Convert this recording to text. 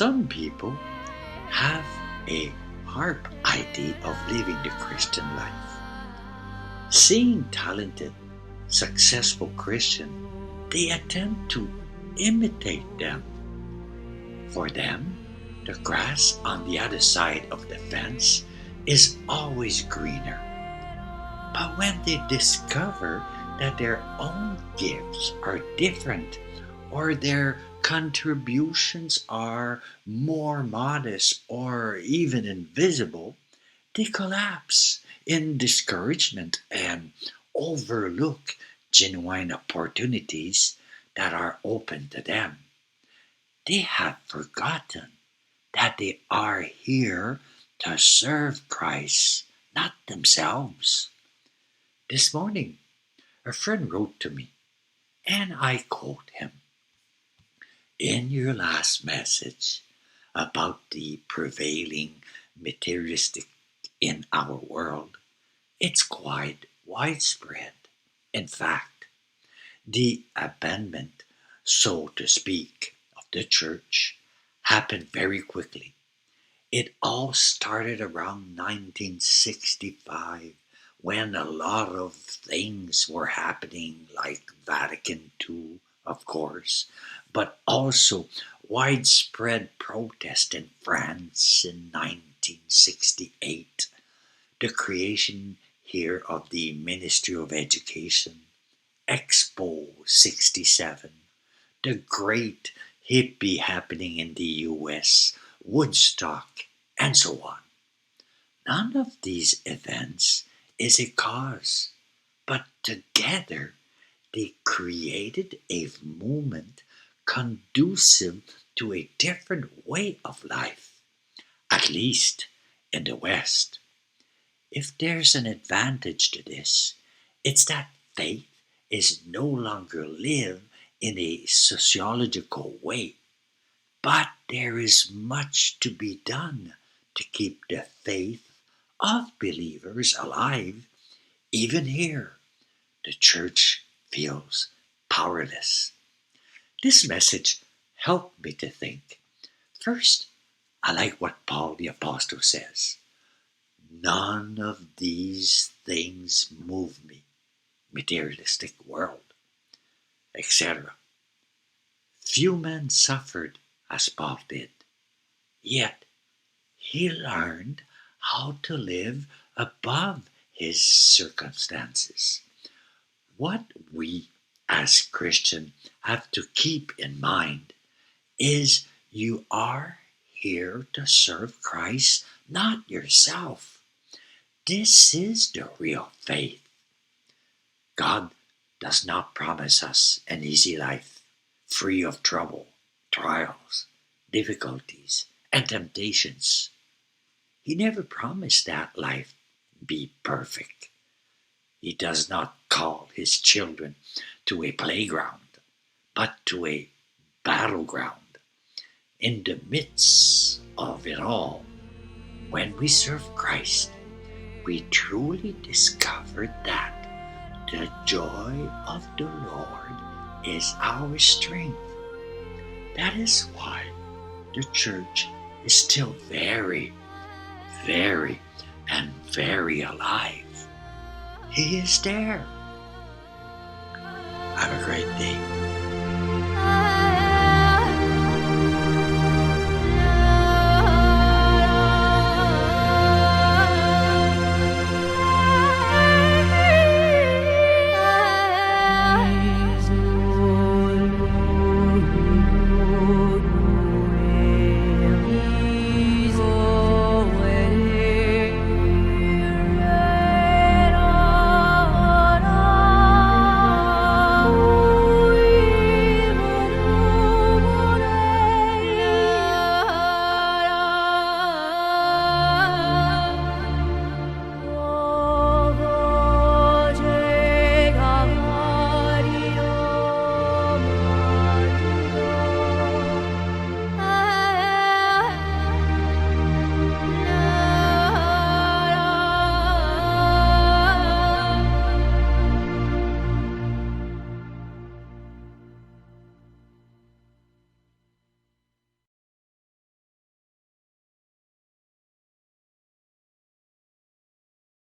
Some people have a hard idea of living the Christian life. Seeing talented, successful Christian, they attempt to imitate them. For them, the grass on the other side of the fence is always greener. But when they discover that their own gifts are different or their contributions are more modest or even invisible, they collapse in discouragement and overlook genuine opportunities that are open to them. They have forgotten that they are here to serve Christ, not themselves. This morning, a friend wrote to me, and I quote him: "In your last message about the prevailing materialistic in our world, it's quite widespread. In fact, the abandonment, so to speak, of the church happened very quickly. It all started around 1965 when a lot of things were happening, like Vatican II, of course, but also widespread protest in France in 1968, the creation here of the Ministry of Education, Expo 67, the great hippie happening in the US, Woodstock, and so on. None of these events is a cause, but together they created a movement conducive to a different way of life, at least in the West. If there's an advantage to this, it's that faith is no longer lived in a sociological way, but there is much to be done to keep the faith of believers alive. Even here, the church feels powerless." This message helped me to think. First, I like what Paul the Apostle says: "None of these things move me," materialistic world, etc. Few men suffered as Paul did, yet he learned how to live above his circumstances. What we as Christians have to keep in mind is you are here to serve Christ, not yourself. This is the real faith. God does not promise us an easy life, free of trouble, trials, difficulties, and temptations. He never promised that life be perfect. He does not call his children to a playground, but to a battleground. In the midst of it all, when we serve Christ, we truly discover that the joy of the Lord is our strength. That is why the church is still very, very, and very alive. He is there. Have a great day.